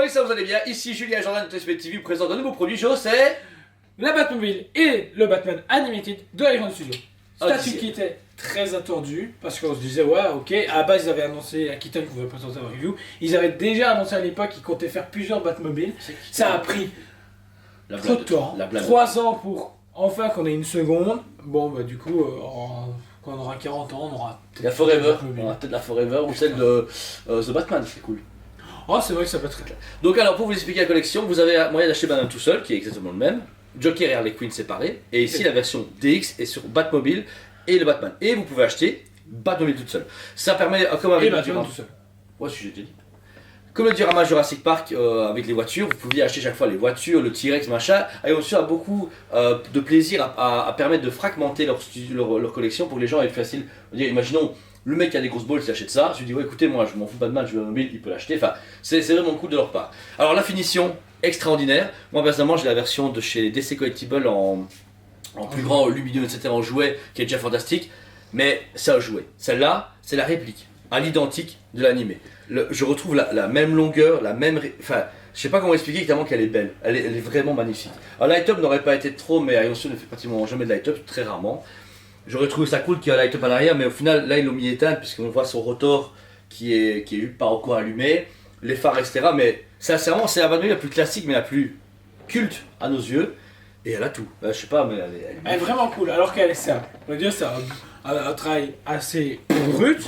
et ça vous allez bien. Ici Julien Jordan de TSP TV vous présente un nouveau produit. C'est la Batmobile et le Batman Animated de Iron Studio. Statut dixième. qui était très attendu parce qu'on se disait ouais ok, à la base ils avaient annoncé à Keaton qu'on va présenter en review, ils avaient déjà annoncé à l'époque qu'ils comptaient faire plusieurs Batmobiles. Ça a pris trop de temps, 3 ans pour enfin qu'on ait une seconde. Bon bah du coup quand on aura 40 ans on aura la Forever, on a peut-être la Forever ou celle de The Batman, c'est cool. Oh c'est vrai que ça peut être très. Donc alors pour vous expliquer la collection, vous avez moyen d'acheter Batman tout seul qui est exactement le même, Joker et Harley Quinn séparés, et ici la version DX est sur Batmobile et le Batman. Et vous pouvez acheter Batmobile toute seule. Ça permet, comme avec Et Batman tout seul. Ouais, si j'ai dit. Comme le diorama Jurassic Park avec les voitures, vous pouviez acheter chaque fois les voitures, le T-Rex, machin. Et on a beaucoup de plaisir à permettre de fragmenter leur collection pour que les gens aient facile. Imaginons, le mec qui a des grosses balles, il achète ça. Je lui dis, ouais, écoutez, moi je m'en fous pas de mal, je veux un mobile, il peut l'acheter. Enfin, c'est vraiment cool de leur part. Alors, la finition, extraordinaire. Moi, personnellement, j'ai la version de chez DC Collectibles en plus grand, lumineux, etc. en jouet, qui est déjà fantastique. Mais c'est un jouet. Celle-là, c'est la réplique, à l'identique de l'animé. Je retrouve la même longueur, la même. Enfin, je sais pas comment expliquer tellement qu'elle est belle. Elle est vraiment magnifique. Alors, light-up n'aurait pas été trop, mais Iron Studio ne fait pratiquement jamais de light-up, très rarement. J'aurais trouvé ça cool qu'il y ait un light-up à l'arrière, mais au final, là, ils l'ont mis éteint, puisqu'on voit son rotor qui est pas encore allumé, les phares, etc. Mais sincèrement, c'est la Batmobile la plus classique, mais la plus culte à nos yeux. Et elle a tout. Je sais pas, mais Elle est vraiment cool, alors qu'elle est simple. On va dire c'est un travail assez brut,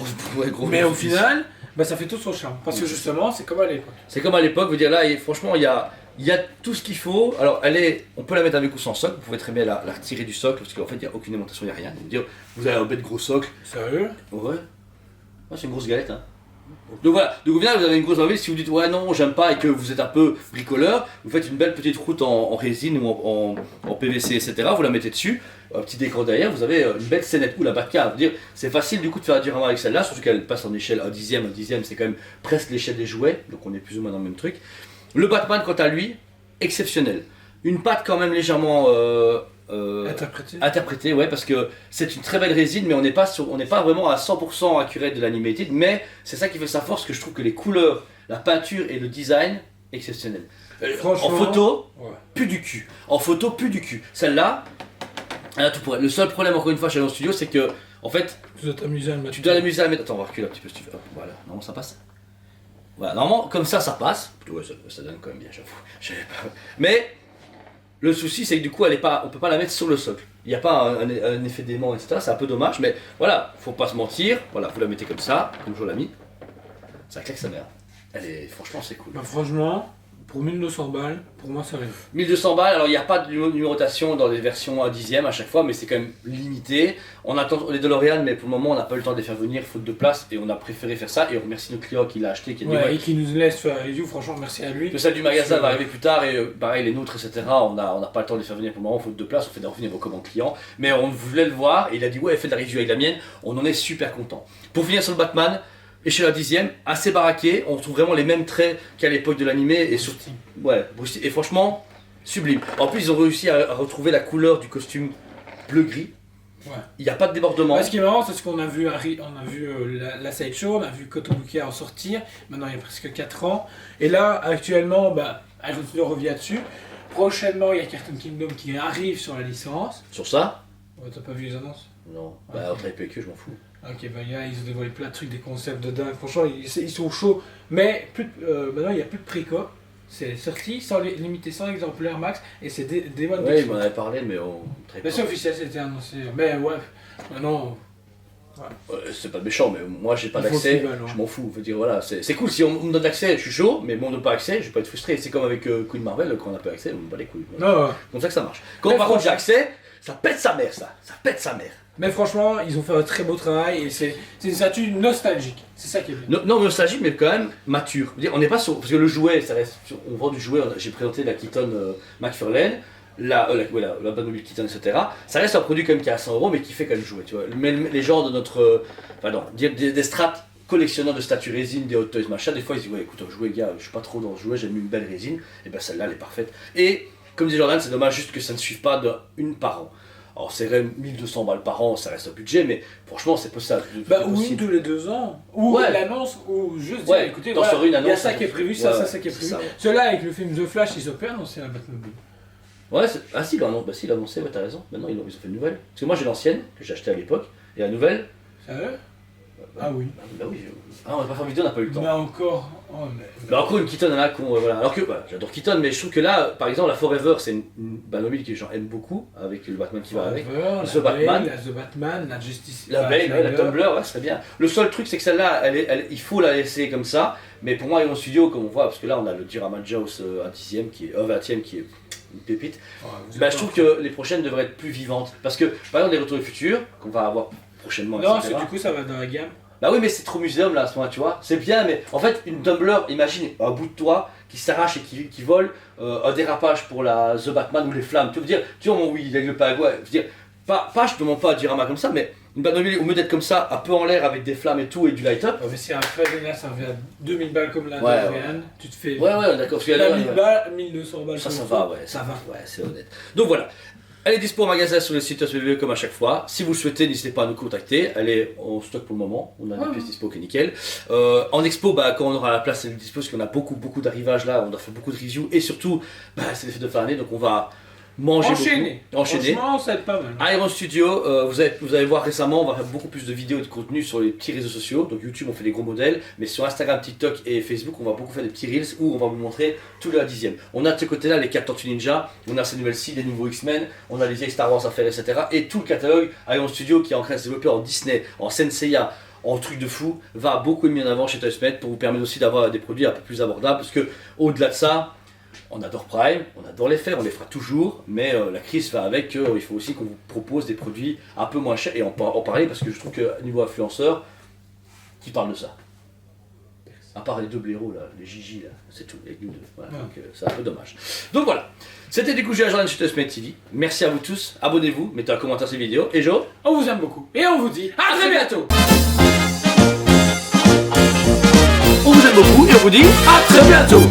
mais au final, bah, ça fait tout son charme. Parce que justement, c'est comme à l'époque. C'est comme à l'époque, vous dire là, franchement, il y a tout ce qu'il faut. Alors, on peut la mettre avec ou sans socle. Vous pouvez très bien la retirer du socle, parce qu'en fait, il n'y a aucune aimantation, il n'y a rien. Donc, dire, vous avez un bête gros socle. Sérieux? Ouais. C'est une grosse galette, hein. Donc voilà, donc au final vous avez une grosse envie, si vous dites ouais non j'aime pas et que vous êtes un peu bricoleur, vous faites une belle petite route en résine ou en PVC etc, vous la mettez dessus, un petit décor derrière, vous avez une belle scénette ou la Batcave, dire c'est facile du coup de faire un diorama avec celle-là, surtout qu'elle passe en échelle un dixième c'est quand même presque l'échelle des jouets, donc on est plus ou moins dans le même truc. Le Batman quant à lui, exceptionnel, une patte quand même légèrement interprété, ouais, parce que c'est une très belle résine, mais on n'est pas vraiment à 100% accurate de l'animated, mais c'est ça qui fait sa force, que je trouve que les couleurs, la peinture et le design, exceptionnel. En photo, ouais. Plus du cul. En photo, plus du cul. Celle-là, elle a tout pour elle. Le seul problème, encore une fois, chez le studio, c'est que, en fait, tu dois t'amuser à le mettre. Tu dois t'amuser à le mettre. Attends, on va reculer un petit peu si tu veux. Hop, voilà, normalement ça passe. Voilà, normalement, comme ça passe. Ouais, ça donne quand même bien, j'avoue. Mais le souci, c'est que du coup, on peut pas la mettre sur le socle. Il n'y a pas un effet d'aimant, etc. C'est un peu dommage, mais voilà, faut pas se mentir. Voilà, vous la mettez comme ça, comme je l'ai mis. Ça claque sa mère. Franchement, c'est cool. Bah, franchement, pour 1200 balles, pour moi, ça arrive. 1200 balles, alors il n'y a pas de numérotation dans les versions à dixième à chaque fois, mais c'est quand même limité. On attend les DeLorean, mais pour le moment, on n'a pas eu le temps de les faire venir, faute de place, et on a préféré faire ça. Et on remercie notre client qui l'a acheté, qui a dit et qui nous laisse faire la review, franchement, merci à lui. Que celle du magasin va arriver plus tard, et pareil, les nôtres, etc. On n'a pas le temps de les faire venir pour le moment, faute de place, on fait revenir vos commandes clients. Mais on voulait le voir, et il a dit ouais, faites la review avec la mienne, on en est super content. Pour finir sur le Batman, et chez la dixième, assez baraqué, on retrouve vraiment les mêmes traits qu'à l'époque de l'animé et surtout, ouais, et franchement, sublime. En plus, ils ont réussi à retrouver la couleur du costume bleu-gris. Ouais. Il n'y a pas de débordement. Ouais, ce qui est marrant, c'est ce qu'on a vu, la sideshow, on a vu Kotobuki en sortir, maintenant il y a presque 4 ans. Et là, actuellement, Iron Studio revient dessus. Prochainement, il y a Cartoon Kingdom qui arrive sur la licence. Sur ça? Ouais, t'as pas vu les annonces? Non, entre PQ, je m'en fous. Ok, ils ont dévoilé plein de trucs, des concepts de dingue. Franchement, ils sont chauds. Mais maintenant, il n'y a plus de préco. C'est sorti, limité 100 exemplaires max. Et c'est des mois de ouais, il m'en avait parlé, mais c'est officiel, c'était annoncé. Mais ouais, maintenant. Ouais. C'est pas méchant, mais moi j'ai pas d'accès, je m'en fous. Faut dire, voilà, c'est cool, si on me donne l'accès, je suis chaud, mais bon, on n'a pas accès, je vais pas être frustré. C'est comme avec Queen Marvel, quand on n'a pas accès, on me bat les couilles. Non. Comme ça que ça marche. Quand par contre j'ai accès, ça pète sa mère, ça pète sa mère. Mais franchement, ils ont fait un très beau travail et c'est une statue nostalgique. C'est ça qui est bien. Non, nostalgique, mais quand même mature. On n'est pas sur. Parce que le jouet, ça reste. On vend du jouet, j'ai présenté la Keaton McFarlane, la Batmobile Keaton, etc. Ça reste un produit quand même qui est à 100 €, mais qui fait quand même jouer. Tu vois. Mais les gens de notre. Des strates collectionneurs de statues résine, des hot toys, machin, des fois ils disent ouais, écoute, un jouet, gars, je suis pas trop dans le jouet, j'aime une belle résine. Et ben celle-là, elle est parfaite. Et comme dit Jordan, c'est dommage juste que ça ne suive pas d'une par an. Alors c'est quand même 1200 balles par an, ça reste au budget, mais franchement c'est pas ça. Ou une tous les 2 ans, ou l'annonce, ou juste dire écoutez, voilà, il y a ça qui est prévu, ça qui est prévu. Ceux-là avec le film The Flash, ils ont pas annoncé la Batmobile. Ouais, si, il l'a annoncé, t'as raison. Maintenant, ils ont fait une nouvelle. Parce que moi, j'ai l'ancienne, que j'ai achetée à l'époque, et la nouvelle. Sérieux? Ah oui. Bah oui. Ah, on va pas faire vidéo, on n'a pas eu le temps. Mais encore. Encore une Keaton, là, voilà. Alors que, j'adore Keaton, mais je trouve que là, par exemple, la Forever, c'est une Batmobile que les gens aiment beaucoup, avec le Batman qui va avec. The Batman, la Justice. La Bale, la Tumblr, ouais, c'est bien. Le seul truc, c'est que celle-là, il faut la laisser comme ça. Mais pour moi, Iron Studio, comme on voit, parce que là, on a le Diorama Jaws à 10ème, qui est 20ème, qui est une pépite. Je trouve que les prochaines devraient être plus vivantes. Parce que, par exemple, les Retours du Futur, qu'on va avoir prochainement. Non, du coup, ça va dans la gamme. Bah oui, mais c'est trop muséum là à ce moment, tu vois. C'est bien, mais en fait, une Tumblr, imagine un bout de toit qui s'arrache et qui vole, un dérapage pour la The Batman ou les flammes. Tu veux dire, tu vois, oui, il a le Paraguay. Je veux dire, je te demande pas un diorama comme ça, mais une Batmobile, au mieux d'être comme ça, un peu en l'air avec des flammes et tout et du light-up. Ouais, mais si un Flavina ça revient à 2000 balles comme la Dorian, tu te fais. Ouais, d'accord. Parce que là, 1000 balles, 1200 balles. Ça va, ouais. Ça va. Ouais, c'est honnête. Donc voilà. Elle est dispo en magasin sur le site SPV comme à chaque fois. Si vous le souhaitez, n'hésitez pas à nous contacter. Elle est en stock pour le moment. On a des pièces dispo qui est nickel. En expo, quand on aura la place, elle est dispo parce qu'on a beaucoup d'arrivages là. On a fait beaucoup de reviews et surtout, c'est les fêtes de fin d'année, donc on va enchaîner. Franchement, ça va être pas mal. Iron Studio, vous allez voir récemment, on va faire beaucoup plus de vidéos et de contenu sur les petits réseaux sociaux. Donc YouTube, on fait des gros modèles, mais sur Instagram, TikTok et Facebook, on va beaucoup faire des petits reels où on va vous montrer tout le 10ème. On a de ce côté-là les 4 Tortues Ninja, on a ces nouvelles scies, les nouveaux X-Men, on a les vieilles Star Wars à faire, etc. Et tout le catalogue Iron Studio qui est en train de se développer en Disney, en Senseiya, en truc de fou, va beaucoup mis en avant chez Toysmith pour vous permettre aussi d'avoir des produits un peu plus abordables. Parce que au-delà de ça, on adore Prime, on adore les faire, on les fera toujours, mais la crise va avec, il faut aussi qu'on vous propose des produits un peu moins chers et en parler parce que je trouve que niveau influenceur, qui parle de ça? À part les deux blaireaux là, les Gigi là, c'est tout, les nous deux. Voilà, donc c'est un peu dommage. Donc voilà, c'était du coup J'ai la journée chez Toysmith TV. Merci à vous tous, abonnez-vous, mettez un commentaire sur cette vidéo et Jo, on vous aime beaucoup et on vous dit à très bientôt. On vous aime beaucoup et on vous dit à très bientôt.